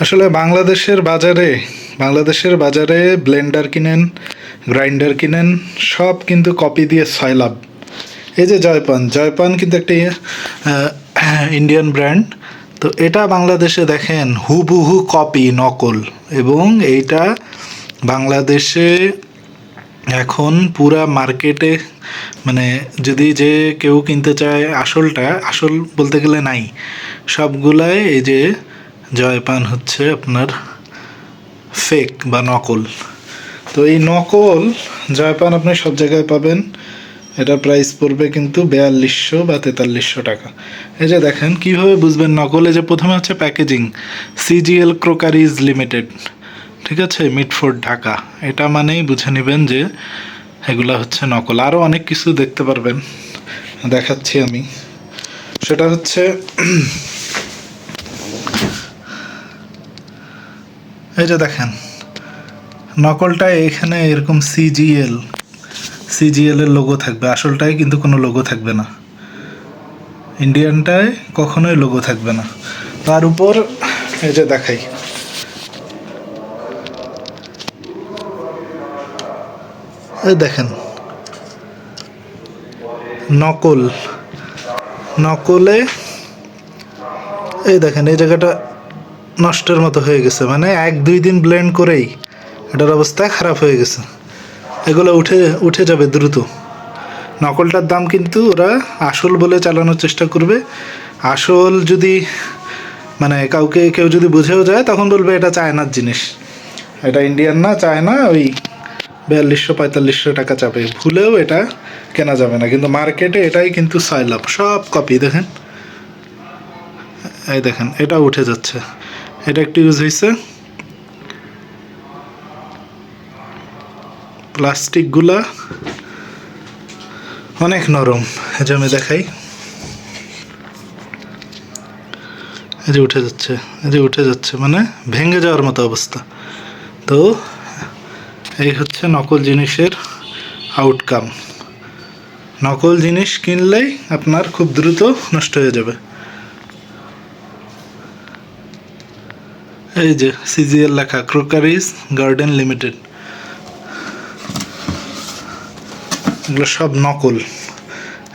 আসলে বাংলাদেশের বাজারে ব্লেন্ডার কিনেন, গ্রাইন্ডার কিনেন, সব কিন্তু কপি দিয়ে সয়লাব। এই যে জয়পান, জয়পান কিন্তু একটা ইন্ডিয়ান ব্র্যান্ড। তো এটা বাংলাদেশে দেখেন হুবহু কপি, নকল। এবং এইটা বাংলাদেশে এখন পুরা মার্কেটে, মানে যদি যে কেউ কিনতে চায় আসলটা, আসল বলতে গেলে নাই, সবগুলাই এই যে জয়পান হচ্ছে আপনার ফেক বা নকল। তো এই নকল জয়পান আপনি সব জায়গায় পাবেন। এটা প্রাইস পড়বে কিন্তু 4200 বা 4300 টাকা। এই যে দেখেন কীভাবে বুঝবেন নকল। এই যে প্রথমে হচ্ছে প্যাকেজিং, সিজিএল ক্রোকারিজ লিমিটেড, ঠিক আছে, মিটফোর্ড ঢাকা। এটা মানেই বুঝে নেবেন যে এগুলা হচ্ছে নকল। আরও অনেক কিছু দেখতে পারবেন, দেখাচ্ছি আমি। সেটা হচ্ছে এই যে দেখেন নকলটা এখানে এরকম সিজিএল এর লোগো থাকবে, আসলটায় কিন্তু কোনো লোগো থাকবে না। ইন্ডিয়ানটায় কখনোই লোগো থাকবে না। তার উপর এই যে দেখাই, এই দেখেন নকল, নকলে এই দেখেন এই জায়গাটা নষ্টের মতো হয়ে গেছে, মানে 1-2 দিন ব্লেন্ড করেই এটার অবস্থা খারাপ হয়ে গেছে। এগুলো উঠে উঠে যাবে দ্রুত। নকলটার দাম কিন্তু ওরা আসল বলে চালানোর চেষ্টা করবে। আসল যদি মানে কেউ যদি বুঝেও যায় তখন বলবে এটা চায়নার জিনিস, এটা ইন্ডিয়ান না, চায়না। ওই 4200-4500 টাকা চাপে ভুলেও এটা কেনা যাবে না। কিন্তু মার্কেটে এটাই কিন্তু সাইলাপ, সব কপি। দেখেন এই দেখেন এটা উঠে যাচ্ছে, এটা একটু ইউজ হয়েছে। প্লাস্টিকগুলা অনেক নরম, এই যে আমি দেখাই, এই যে উঠে যাচ্ছে, এই যে উঠে যাচ্ছে, মানে ভেঙে যাওয়ার মতো অবস্থা। তো এই হচ্ছে নকল জিনিসের আউটকাম। নকল জিনিস কিনলেই আপনার খুব দ্রুত নষ্ট হয়ে যাবে। এই যে সিজিএল লেখা, ক্রোকারিজ গার্ডেন লিমিটেড, এগুলো সব নকল।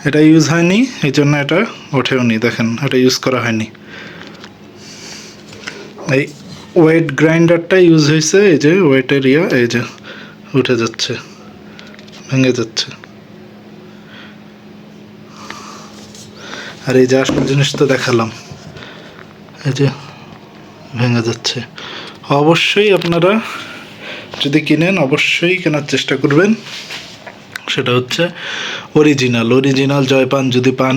এটা ইউজ হয়নি, এই জন্য এটা ওঠেওনি। দেখেন এটা ইউজ করা হয়নি। এই ওয়েট গ্রাইন্ডারটা ইউজ হয়েছে, এই যে ওয়েটের এই যে উঠে যাচ্ছে, ভেঙে যাচ্ছে। আর এই যে আসল জিনিস তো দেখালাম, এই যে ভেঙে যাচ্ছে। অবশ্যই আপনারা যদি কিনেন অবশ্যই কেনার চেষ্টা করবেন সেটা হচ্ছে অরিজিনাল জয়পান যদি পান,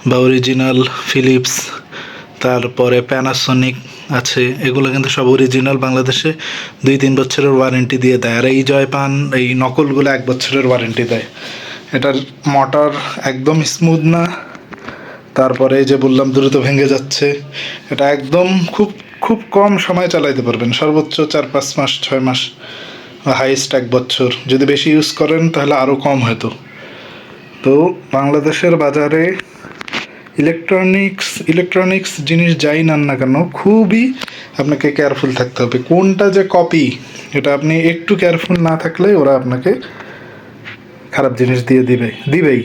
বা অরিজিনাল ফিলিপস, তারপরে প্যানাসোনিক আছে, এগুলো কিন্তু সব অরিজিনাল। বাংলাদেশে 2-3 বছরের ওয়ারেন্টি দিয়ে দেয়। আর এই জয়পান, এই নকলগুলো 1 বছরের ওয়ারেন্টি দেয়। এটার মোটর একদম স্মুথ না, তারপরে এই যে বললাম দ্রুত ভেঙে যাচ্ছে। এটা একদম খুব খুব কম সময় চালাইতে পারবেন, সর্বোচ্চ 4-5 মাস, 6 মাস, হাইয়েস্ট 1 বছর। যদি বেশি ইউজ করেন তাহলে আরও কম হয়তো। তো বাংলাদেশের বাজারে ইলেকট্রনিক্স জিনিস যাই নেন না কেন, খুবই আপনাকে কেয়ারফুল থাকতে হবে। কোনটা যে কপি, এটা আপনি একটু কেয়ারফুল না থাকলে ওরা আপনাকে খারাপ জিনিস দিয়ে দিবেই।